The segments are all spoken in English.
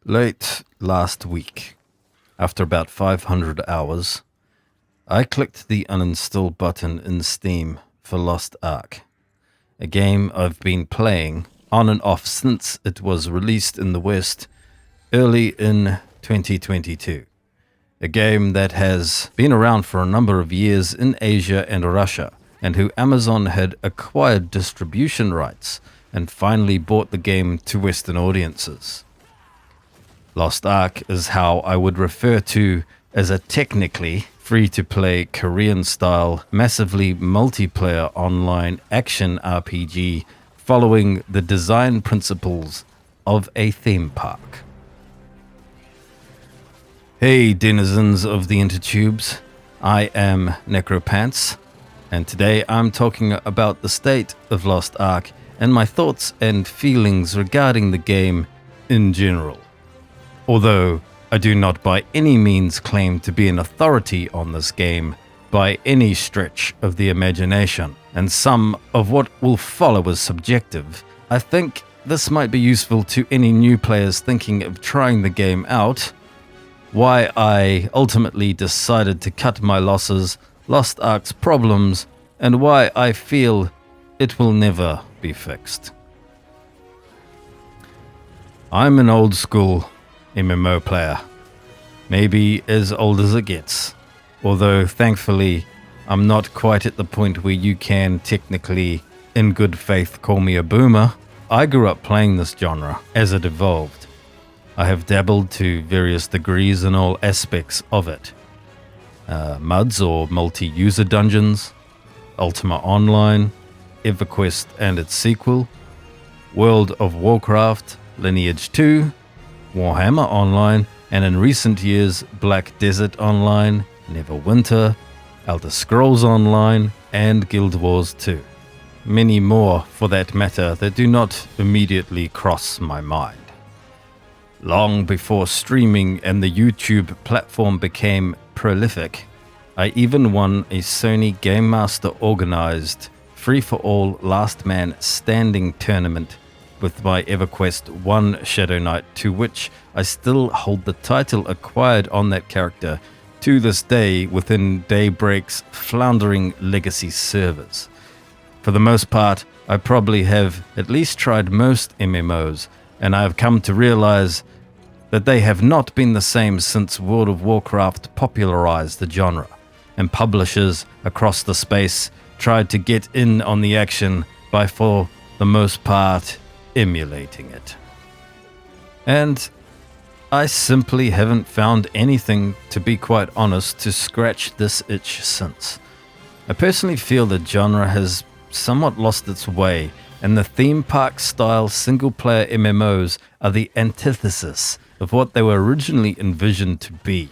Late last week, after about 500 hours, I clicked the uninstall button in Steam for Lost Ark, a game I've been playing on and off since it was released in the West early in 2022. A game that has been around for a number of years in Asia and Russia, and who Amazon had acquired distribution rights and finally brought the game to Western audiences. Lost Ark is how I would refer to as a technically free-to-play Korean-style, massively multiplayer online action RPG following the design principles of a theme park. Hey denizens of the intertubes, I am Necropants, and today I'm talking about the state of Lost Ark and my thoughts and feelings regarding the game in general. Although I do not by any means claim to be an authority on this game by any stretch of the imagination, and some of what will follow is subjective, I think this might be useful to any new players thinking of trying the game out, why I ultimately decided to cut my losses, Lost Ark's problems, and why I feel it will never be fixed. I'm an old school MMO player, maybe as old as it gets, although thankfully I'm not quite at the point where you can technically, in good faith, call me a boomer. I grew up playing this genre as it evolved. I have dabbled to various degrees in all aspects of it. MUDs or multi-user dungeons, Ultima Online, EverQuest and its sequel, World of Warcraft, Lineage 2, Warhammer Online, and in recent years Black Desert Online, Neverwinter, Elder Scrolls Online, and Guild Wars 2. Many more, for that matter, that do not immediately cross my mind. Long before streaming and the YouTube platform became prolific, I even won a Sony Game Master organized free-for-all last man standing tournament with my EverQuest 1 Shadow Knight, to which I still hold the title acquired on that character to this day within Daybreak's floundering legacy servers. For the most part, I probably have at least tried most MMOs, and I have come to realize that they have not been the same since World of Warcraft popularized the genre, and publishers across the space tried to get in on the action by, for the most part, emulating it. And I simply haven't found anything, to be quite honest, to scratch this itch since. I personally feel the genre has somewhat lost its way, and the theme park style single player MMOs are the antithesis of what they were originally envisioned to be.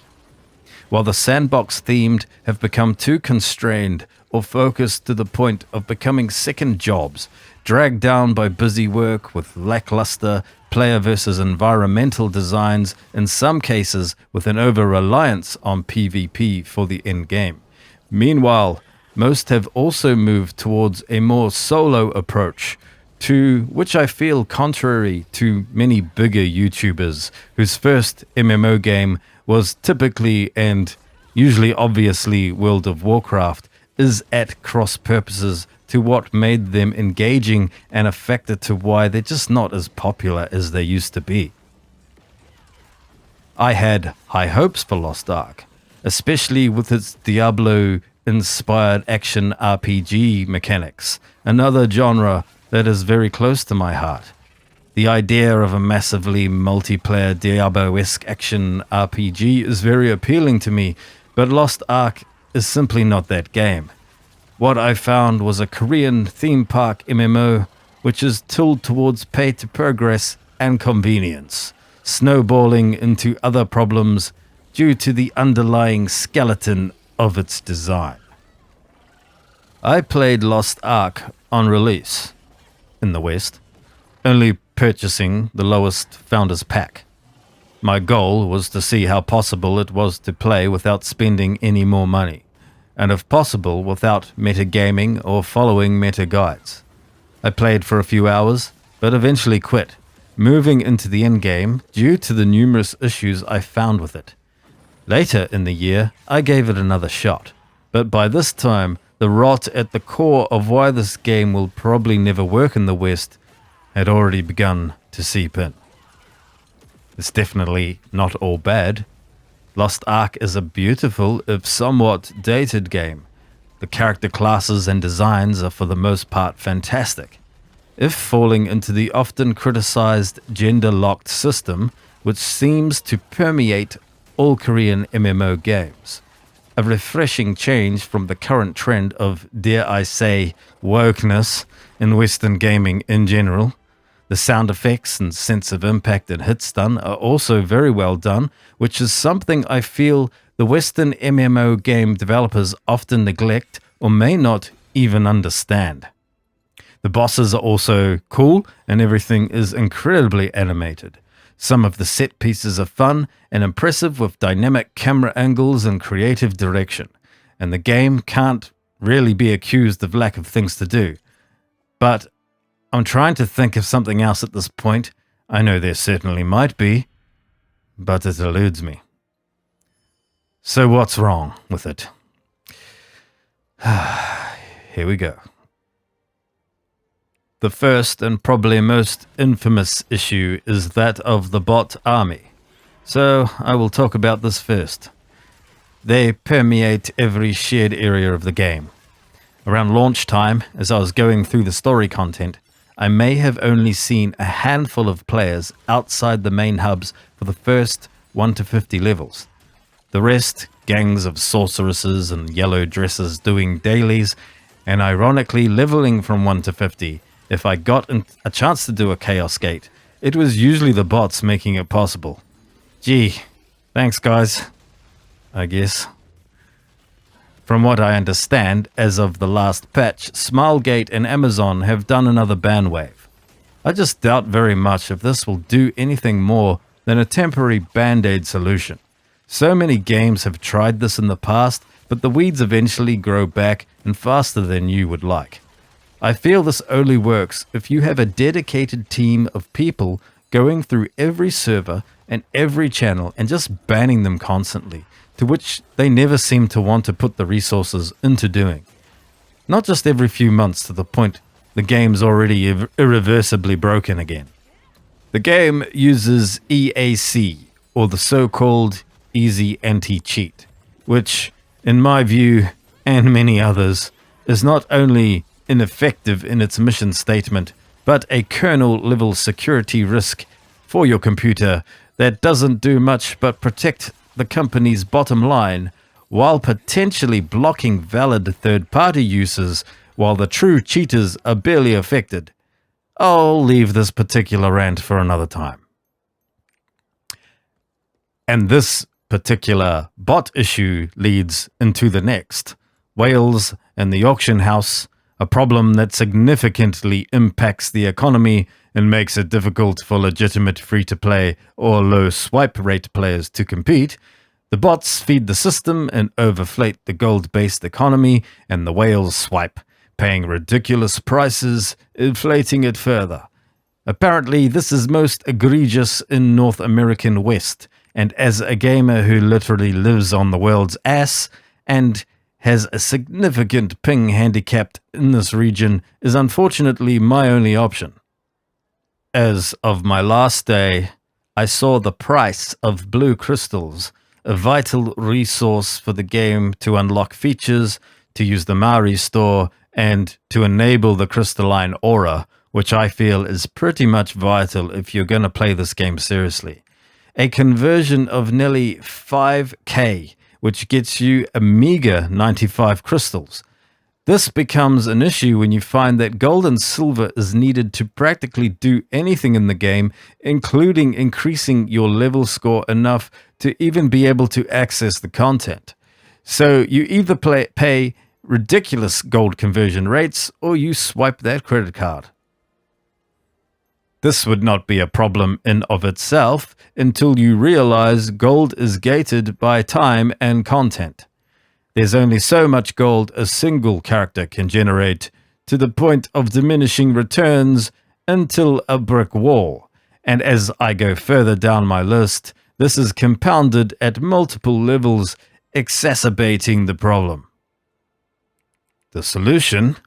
While the sandbox themed have become too constrained or focused to the point of becoming second jobs, dragged down by busy work with lackluster player versus environmental designs, in some cases with an over-reliance on PvP for the end game. Meanwhile, most have also moved towards a more solo approach, to which I feel contrary to many bigger YouTubers whose first MMO game was typically and usually obviously World of Warcraft, is at cross purposes to what made them engaging and a factor to why they're just not as popular as they used to be. I had high hopes for Lost Ark, especially with its Diablo-inspired action RPG mechanics, another genre that is very close to my heart. The idea of a massively multiplayer Diablo-esque action RPG is very appealing to me, but Lost Ark is simply not that game. What I found was a Korean theme park MMO which is tooled towards pay to progress and convenience, snowballing into other problems due to the underlying skeleton of its design. I played Lost Ark on release in the West, only purchasing the lowest Founders Pack. My goal was to see how possible it was to play without spending any more money, and if possible without metagaming or following meta guides. I played for a few hours, but eventually quit, moving into the endgame due to the numerous issues I found with it. Later in the year, I gave it another shot, but by this time, the rot at the core of why this game will probably never work in the West had already begun to seep in. It's definitely not all bad. Lost Ark is a beautiful, if somewhat dated game. The character classes and designs are for the most part fantastic, if falling into the often criticized gender-locked system which seems to permeate all Korean MMO games. A refreshing change from the current trend of, dare I say, wokeness in Western gaming in general. The sound effects and sense of impact and hit stun are also very well done, which is something I feel the Western MMO game developers often neglect or may not even understand. The bosses are also cool and everything is incredibly animated. Some of the set pieces are fun and impressive with dynamic camera angles and creative direction, and the game can't really be accused of lack of things to do. But I'm trying to think of something else at this point. I know there certainly might be, but it eludes me. So what's wrong with it? Here we go. The first and probably most infamous issue is that of the bot army. So I will talk about this first. They permeate every shared area of the game. Around launch time, as I was going through the story content, I may have only seen a handful of players outside the main hubs for the first 1 to 50 levels. The rest, gangs of sorceresses and yellow dresses doing dailies, and ironically leveling from 1 to 50. If I got a chance to do a Chaos Gate, it was usually the bots making it possible. Gee, thanks guys, I guess. From what I understand, as of the last patch, Smilegate and Amazon have done another ban wave. I just doubt very much if this will do anything more than a temporary band-aid solution. So many games have tried this in the past, but the weeds eventually grow back and faster than you would like. I feel this only works if you have a dedicated team of people going through every server and every channel and just banning them constantly, to which they never seem to want to put the resources into doing. Not just every few months to the point the game's already irreversibly broken again. The game uses EAC, or the so-called Easy Anti-Cheat, which, in my view, and many others, is not only ineffective in its mission statement, but a kernel-level security risk for your computer that doesn't do much but protect the company's bottom line while potentially blocking valid third-party uses while the true cheaters are barely affected. I'll leave this particular rant for another time. And this particular bot issue leads into the next. Whales and the auction house, a problem that significantly impacts the economy and makes it difficult for legitimate free-to-play or low swipe rate players to compete. The bots feed the system and overflate the gold-based economy, and the whales swipe, paying ridiculous prices, inflating it further. Apparently, this is most egregious in North American West, and as a gamer who literally lives on the world's ass and has a significant ping handicap in this region, is unfortunately my only option. As of my last day, I saw the price of blue crystals, a vital resource for the game to unlock features, to use the Maori store, and to enable the crystalline aura, which I feel is pretty much vital if you're going to play this game seriously. A conversion of nearly 5k, which gets you a meager 95 crystals. This becomes an issue when you find that gold and silver is needed to practically do anything in the game, including increasing your level score enough to even be able to access the content. So you either pay ridiculous gold conversion rates or you swipe that credit card. This would not be a problem in of itself until you realize gold is gated by time and content. There's only so much gold a single character can generate, to the point of diminishing returns until a brick wall. And as I go further down my list, this is compounded at multiple levels, exacerbating the problem. The solution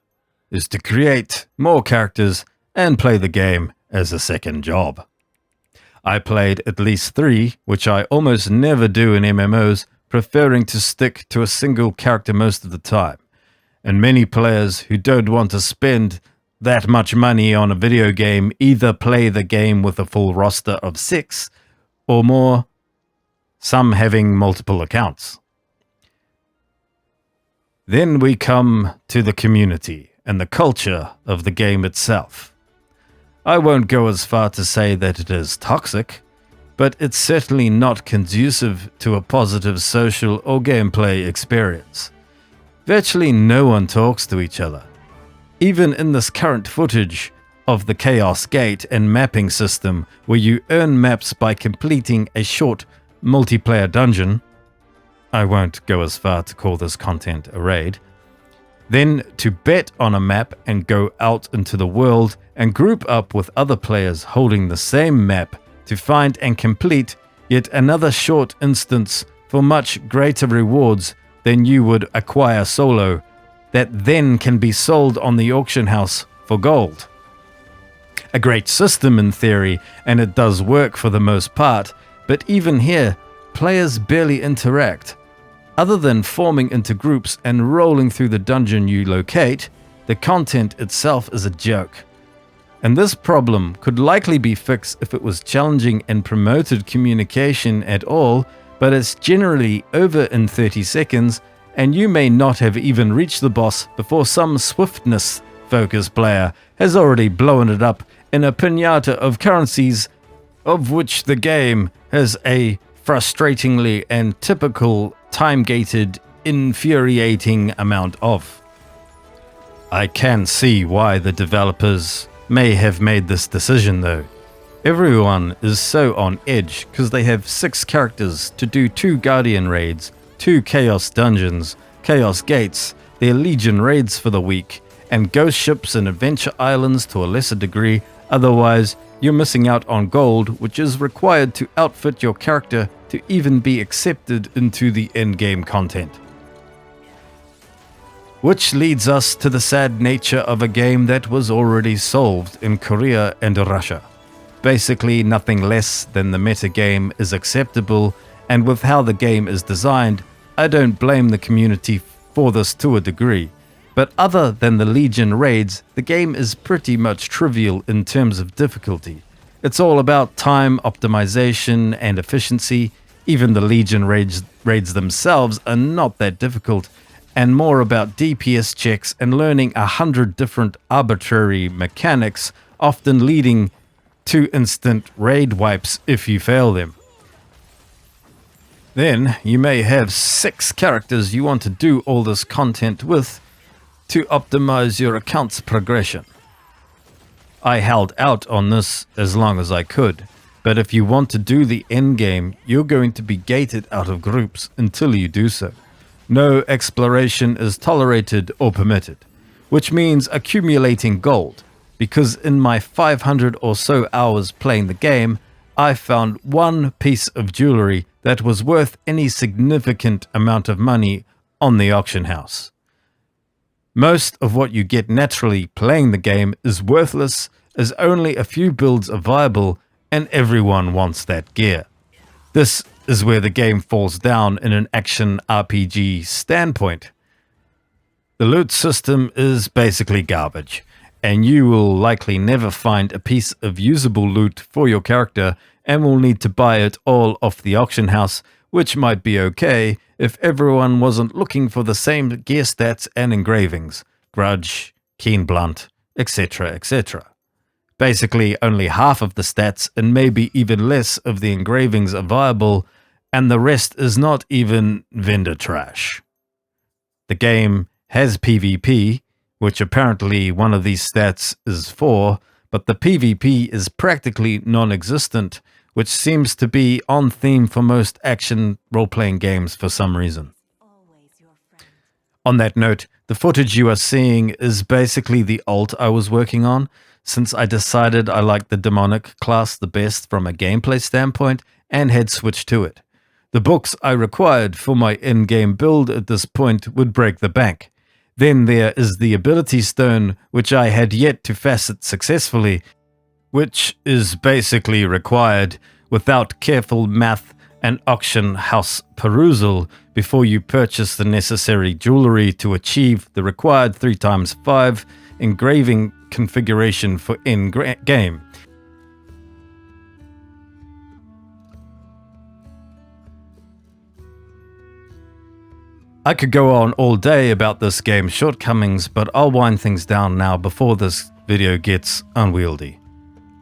is to create more characters and play the game as a second job. I played at least 3, which I almost never do in MMOs, preferring to stick to a single character most of the time. And many players who don't want to spend that much money on a video game either play the game with a full roster of 6 or more, some having multiple accounts. Then we come to the community and the culture of the game itself. I won't go as far to say that it is toxic, but it's certainly not conducive to a positive social or gameplay experience. Virtually no one talks to each other. Even in this current footage of the Chaos Gate and mapping system, where you earn maps by completing a short multiplayer dungeon, I won't go as far to call this content a raid, then to bet on a map and go out into the world and group up with other players holding the same map to find and complete yet another short instance for much greater rewards than you would acquire solo, that then can be sold on the auction house for gold. A great system in theory, and it does work for the most part, but even here, players barely interact. Other than forming into groups and rolling through the dungeon you locate, the content itself is a joke. And this problem could likely be fixed if it was challenging and promoted communication at all, but it's generally over in 30 seconds, and you may not have even reached the boss before some swiftness-focused player has already blown it up in a piñata of currencies, of which the game has a frustratingly and typical time-gated, infuriating amount of. I can see why the developers may have made this decision though. Everyone is so on edge because they have 6 characters to do 2 Guardian raids, 2 Chaos dungeons, Chaos gates, their Legion raids for the week, and ghost ships and adventure islands to a lesser degree. Otherwise, you're missing out on gold, which is required to outfit your character to even be accepted into the endgame content. Which leads us to the sad nature of a game that was already solved in Korea and Russia. Basically, nothing less than the metagame is acceptable, and with how the game is designed, I don't blame the community for this to a degree. But other than the Legion raids, the game is pretty much trivial in terms of difficulty. It's all about time optimization and efficiency. Even the Legion raids themselves are not that difficult, and more about DPS checks and learning 100 different arbitrary mechanics, often leading to instant raid wipes if you fail them. Then you may have 6 characters you want to do all this content with to optimize your account's progression. I held out on this as long as I could, but if you want to do the endgame, you're going to be gated out of groups until you do so. No exploration is tolerated or permitted, which means accumulating gold, because in my 500 or so hours playing the game, I found 1 piece of jewelry that was worth any significant amount of money on the auction house. Most of what you get naturally playing the game is worthless, as only a few builds are viable and everyone wants that gear. This is where the game falls down in an action RPG standpoint. The loot system is basically garbage, and you will likely never find a piece of usable loot for your character and will need to buy it all off the auction house, which might be okay if everyone wasn't looking for the same gear stats and engravings, Grudge, Keen Blunt, etc., etc. Basically, only half of the stats and maybe even less of the engravings are viable, and the rest is not even vendor trash. The game has PvP, which apparently one of these stats is for, but the PvP is practically non-existent, which seems to be on theme for most action role-playing games for some reason. On that note, the footage you are seeing is basically the alt I was working on, since I decided I liked the demonic class the best from a gameplay standpoint and had switched to it. The books I required for my in-game build at this point would break the bank. Then there is the ability stone, which I had yet to facet successfully, which is basically required without careful math and auction house perusal before you purchase the necessary jewelry to achieve the required 3x5 engraving configuration for in-game. I could go on all day about this game's shortcomings, but I'll wind things down now before this video gets unwieldy.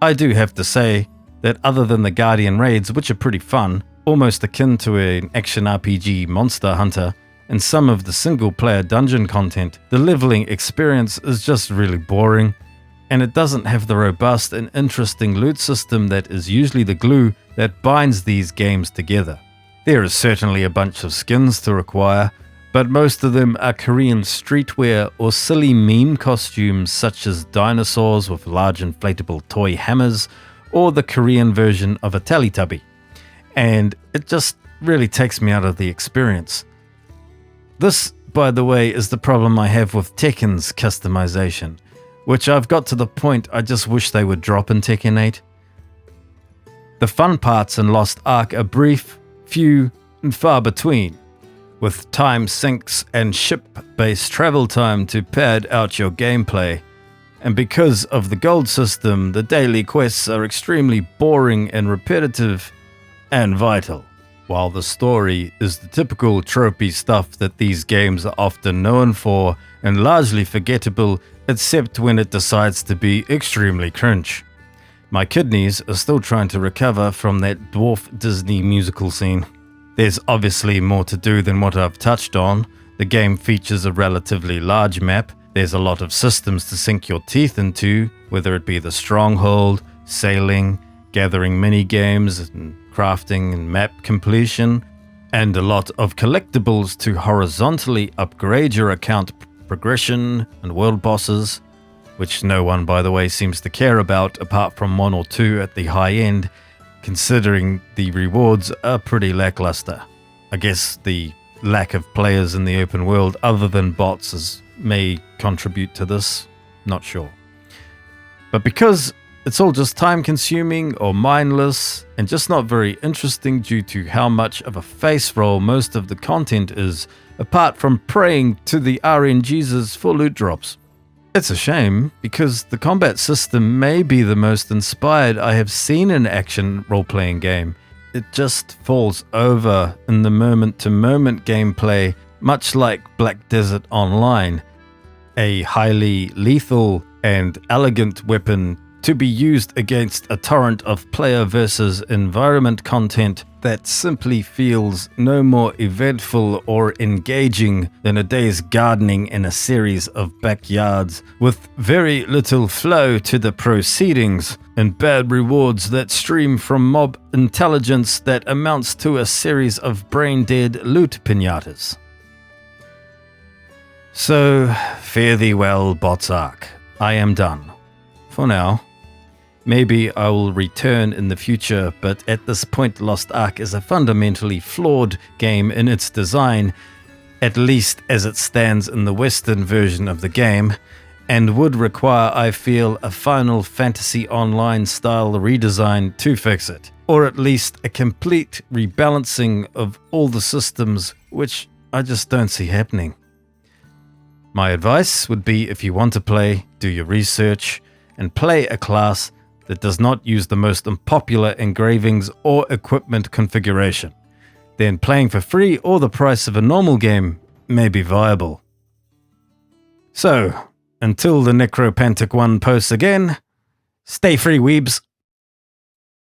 I do have to say that other than the Guardian raids, which are pretty fun, almost akin to an action RPG Monster Hunter, and some of the single-player dungeon content, the leveling experience is just really boring, and it doesn't have the robust and interesting loot system that is usually the glue that binds these games together. There is certainly a bunch of skins to acquire, but most of them are Korean streetwear or silly meme costumes such as dinosaurs with large inflatable toy hammers, or the Korean version of a Teletubby. And it just really takes me out of the experience. This, by the way, is the problem I have with Tekken's customization, which I've got to the point I just wish they would drop in Tekken 8. The fun parts in Lost Ark are brief, few, and far between, with time sinks and ship-based travel time to pad out your gameplay. And because of the gold system, the daily quests are extremely boring and repetitive and vital, while the story is the typical tropey stuff that these games are often known for and largely forgettable except when it decides to be extremely cringe. My kidneys are still trying to recover from that dwarf Disney musical scene. There's obviously more to do than what I've touched on. The game features a relatively large map. There's a lot of systems to sink your teeth into, whether it be the stronghold, sailing, gathering mini-games, and crafting and map completion, and a lot of collectibles to horizontally upgrade your account progression and world bosses, which no one, by the way, seems to care about apart from one or two at the high end, considering the rewards are pretty lackluster. I guess the lack of players in the open world other than bots may contribute to this, not sure. But because it's all just time consuming or mindless and just not very interesting due to how much of a face roll most of the content is, apart from praying to the RNGs for loot drops. It's a shame because the combat system may be the most inspired I have seen in an action role-playing game. It just falls over in the moment-to-moment gameplay, much like Black Desert Online, a highly lethal and elegant weapon to be used against a torrent of player versus environment content that simply feels no more eventful or engaging than a day's gardening in a series of backyards with very little flow to the proceedings and bad rewards that stream from mob intelligence that amounts to a series of brain-dead loot pinatas. So, fare thee well, Bots Ark. I am done. For now. Maybe I will return in the future, but at this point Lost Ark is a fundamentally flawed game in its design, at least as it stands in the Western version of the game, and would require, I feel, a Final Fantasy Online style redesign to fix it, or at least a complete rebalancing of all the systems, which I just don't see happening. My advice would be, if you want to play, do your research and play a class that does not use the most unpopular engravings or equipment configuration. Then playing for free or the price of a normal game may be viable. So, until the Necropantic one posts again, stay free, weebs.